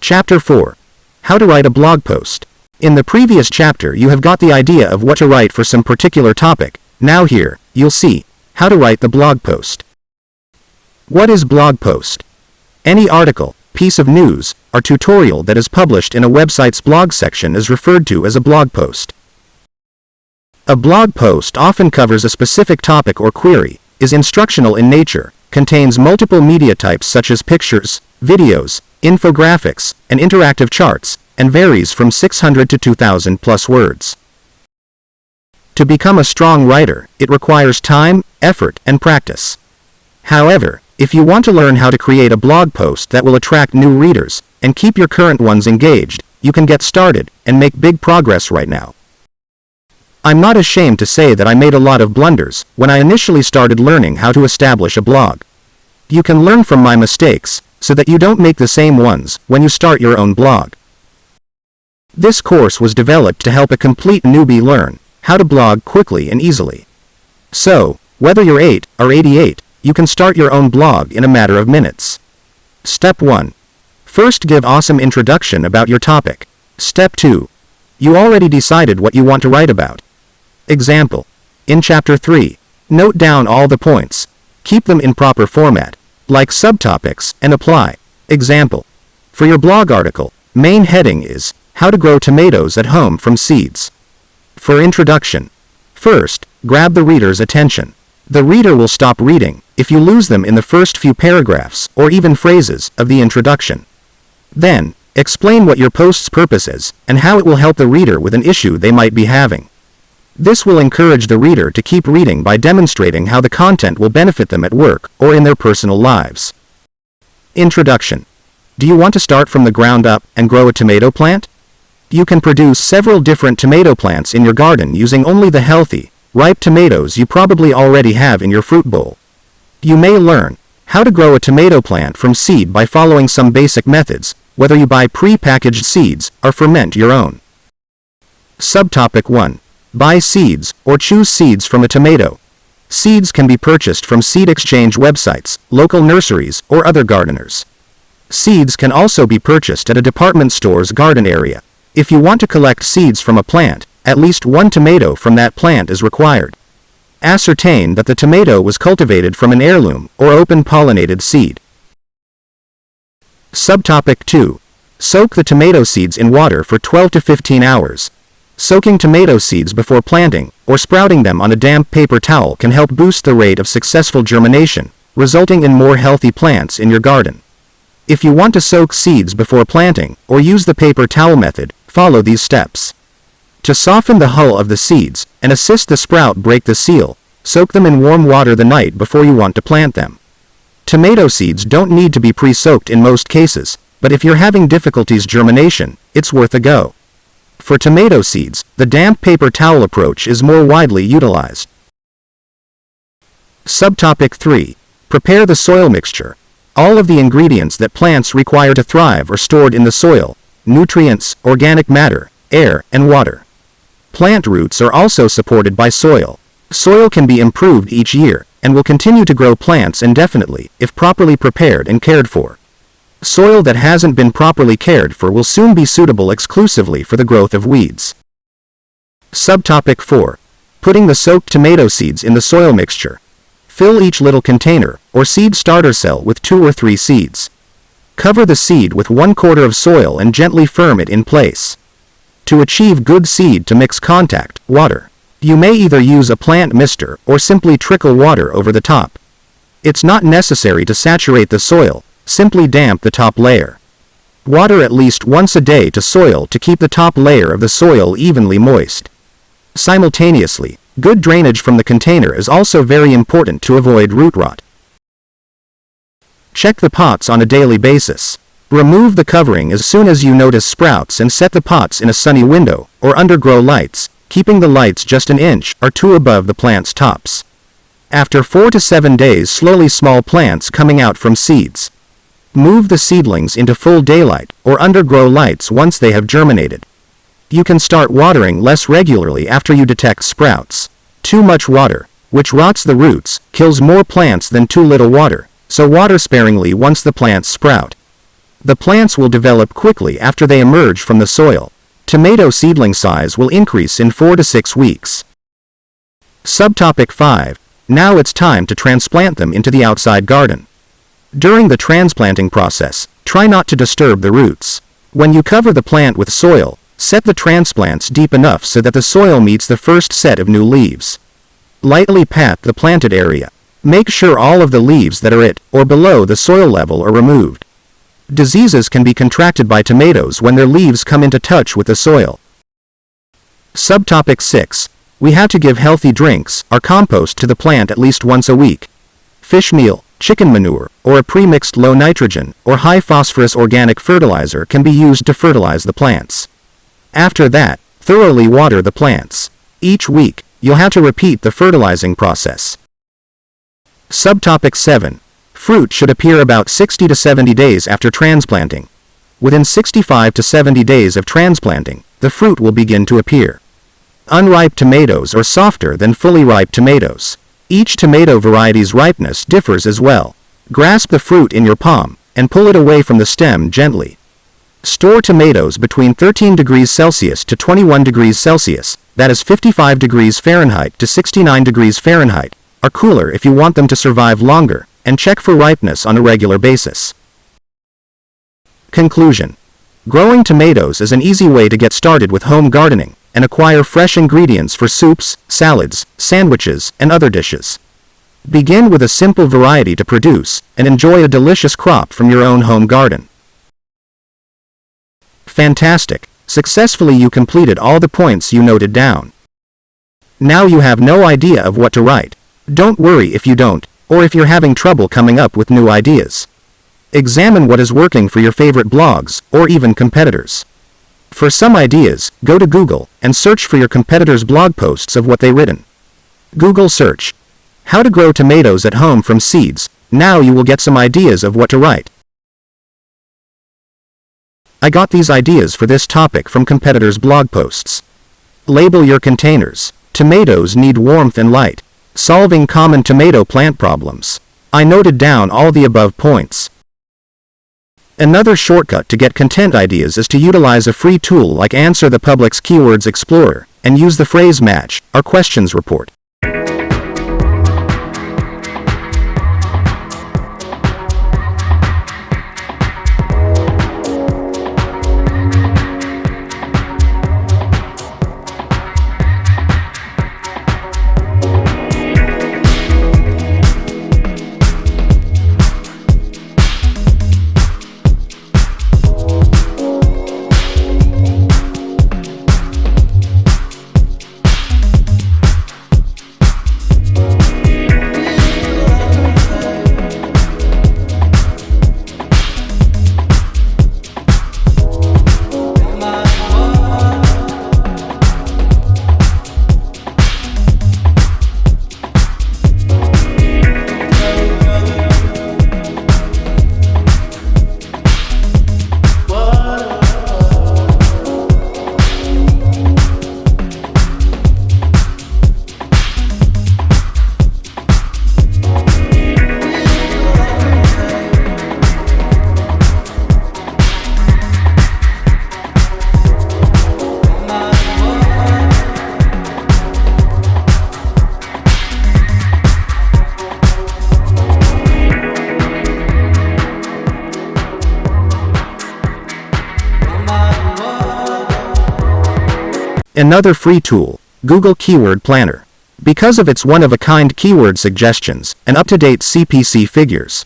Chapter 4. How to write a blog post. In the previous chapter you have got the idea of what to write for some particular topic. Now here, you'll see how to write the blog post. What is blog post? Any article, piece of news, or tutorial that is published in a website's blog section is referred to as a blog post. A blog post often covers a specific topic or query, is instructional in nature, contains multiple media types such as pictures, videos, infographics, and interactive charts, and varies from 600 to 2,000 plus words. To become a strong writer, it requires time, effort, and practice. However, if you want to learn how to create a blog post that will attract new readers, and keep your current ones engaged, you can get started, and make big progress right now. I'm not ashamed to say that I made a lot of blunders when I initially started learning how to establish a blog. You can learn from my mistakes, so that you don't make the same ones when you start your own blog. This course was developed to help a complete newbie learn how to blog quickly and easily. So, whether you're 8 or 88, you can start your own blog in a matter of minutes. Step 1. First, give awesome introduction about your topic. Step 2. You already decided what you want to write about. Example. In Chapter 3, note down all the points. Keep them in proper format, like subtopics, and apply. Example. For your blog article, main heading is, How to Grow Tomatoes at Home from Seeds. For introduction. First, grab the reader's attention. The reader will stop reading if you lose them in the first few paragraphs or even phrases of the introduction. Then, explain what your post's purpose is and how it will help the reader with an issue they might be having. This will encourage the reader to keep reading by demonstrating how the content will benefit them at work or in their personal lives. Introduction. Do you want to start from the ground up and grow a tomato plant? You can produce several different tomato plants in your garden using only the healthy, ripe tomatoes you probably already have in your fruit bowl. You may learn how to grow a tomato plant from seed by following some basic methods, whether you buy pre-packaged seeds or ferment your own. Subtopic 1. Buy seeds or choose seeds from a tomato. Seeds can be purchased from seed exchange websites, local nurseries, or other gardeners. Seeds can also be purchased at a department store's garden area. If you want to collect seeds from a plant, at least one tomato from that plant is required. Ascertain that the tomato was cultivated from an heirloom or open-pollinated seed. Subtopic 2. Soak the tomato seeds in water for 12 to 15 hours. Soaking tomato seeds before planting or sprouting them on a damp paper towel can help boost the rate of successful germination, resulting in more healthy plants in your garden. If you want to soak seeds before planting or use the paper towel method, follow these steps. To soften the hull of the seeds and assist the sprout break the seal, soak them in warm water the night before you want to plant them. Tomato seeds don't need to be pre-soaked in most cases, but if you're having difficulties germination, it's worth a go. For tomato seeds, the damp paper towel approach is more widely utilized. Subtopic 3. Prepare the soil mixture. All of the ingredients that plants require to thrive are stored in the soil: nutrients, organic matter, air, and water. Plant roots are also supported by soil. Soil can be improved each year, and will continue to grow plants indefinitely if properly prepared and cared for. Soil that hasn't been properly cared for will soon be suitable exclusively for the growth of weeds. Subtopic 4. Putting the soaked tomato seeds in the soil mixture. Fill each little container, or seed starter cell with 2 or 3 seeds. Cover the seed with 1/4 of soil and gently firm it in place. To achieve good seed to mix contact, water. You may either use a plant mister or simply trickle water over the top. It's not necessary to saturate the soil, simply damp the top layer. Water at least once a day to soil to keep the top layer of the soil evenly moist. Simultaneously, good drainage from the container is also very important to avoid root rot. Check the pots on a daily basis. Remove the covering as soon as you notice sprouts and set the pots in a sunny window or under grow lights, keeping the lights just an inch or 2 above the plant's tops. After 4 to 7 days, slowly small plants coming out from seeds. Move the seedlings into full daylight or under grow lights once they have germinated. You can start watering less regularly after you detect sprouts. Too much water, which rots the roots, kills more plants than too little water, so water sparingly once the plants sprout. The plants will develop quickly after they emerge from the soil. Tomato seedling size will increase in 4 to 6 weeks. Subtopic 5. Now it's time to transplant them into the outside garden. During the transplanting process, try not to disturb the roots. When you cover the plant with soil, set the transplants deep enough so that the soil meets the first set of new leaves. Lightly pat the planted area. Make sure all of the leaves that are at or below the soil level are removed. Diseases can be contracted by tomatoes when their leaves come into touch with the soil. Subtopic 6. We have to give healthy drinks, or compost, to the plant at least once a week. Fish meal, chicken manure, or a pre-mixed low nitrogen or high phosphorus organic fertilizer can be used to fertilize the plants. After that, thoroughly water the plants. Each week, you'll have to repeat the fertilizing process. Subtopic 7. Fruit should appear about 60 to 70 days after transplanting. Within 65 to 70 days of transplanting, the fruit will begin to appear. Unripe tomatoes are softer than fully ripe tomatoes. Each tomato variety's ripeness differs as well. Grasp the fruit in your palm, and pull it away from the stem gently. Store tomatoes between 13 degrees Celsius to 21 degrees Celsius, that is 55 degrees Fahrenheit to 69 degrees Fahrenheit, or cooler if you want them to survive longer, and check for ripeness on a regular basis. Conclusion. Growing tomatoes is an easy way to get started with home gardening and acquire fresh ingredients for soups, salads, sandwiches, and other dishes. Begin with a simple variety to produce and enjoy a delicious crop from your own home garden. Fantastic! Successfully you completed all the points you noted down. Now you have no idea of what to write. Don't worry if you don't, or if you're having trouble coming up with new ideas. Examine what is working for your favorite blogs, or even competitors. For some ideas, go to Google and search for your competitors' blog posts of what they've written. Google search how to grow tomatoes at home from seeds. Now you will get some ideas of what to write. I got these ideas for this topic from competitors' blog posts. Label your containers. Tomatoes need warmth and light. Solving common tomato plant problems. I noted down all the above points. Another shortcut to get content ideas is to utilize a free tool like Answer the Public's Keywords Explorer, and use the phrase match, or questions report. Another free tool, Google Keyword Planner. Because of its one-of-a-kind keyword suggestions and up-to-date CPC figures.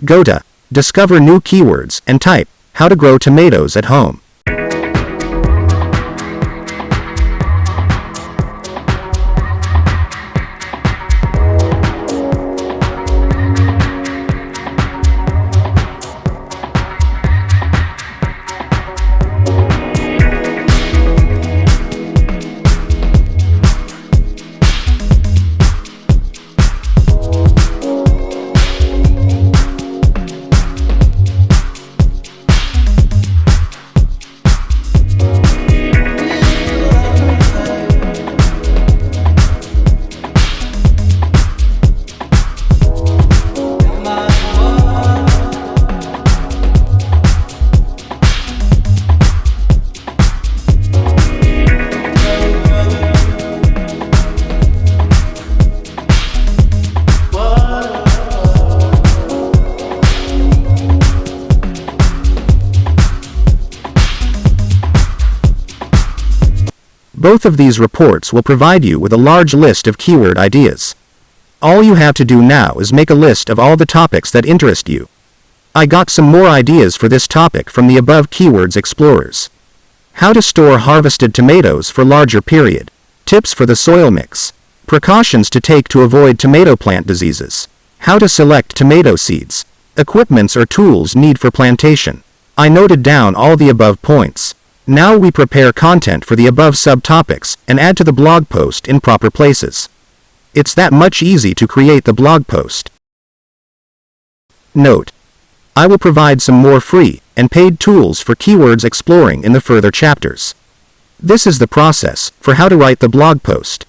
Go to Discover New Keywords and type, How to Grow Tomatoes at Home. Both of these reports will provide you with a large list of keyword ideas. All you have to do now is make a list of all the topics that interest you. I got some more ideas for this topic from the above keywords explorers. How to store harvested tomatoes for larger period. Tips for the soil mix. Precautions to take to avoid tomato plant diseases. How to select tomato seeds. Equipments or tools need for plantation. I noted down all the above points. Now we prepare content for the above subtopics and add to the blog post in proper places. It's that much easy to create the blog post. Note: I will provide some more free and paid tools for keywords exploring in the further chapters. This is the process for how to write the blog post.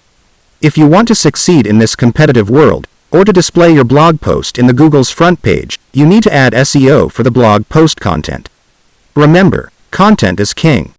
If you want to succeed in this competitive world, or to display your blog post in the Google's front page, you need to add SEO for the blog post content. Remember, content is king.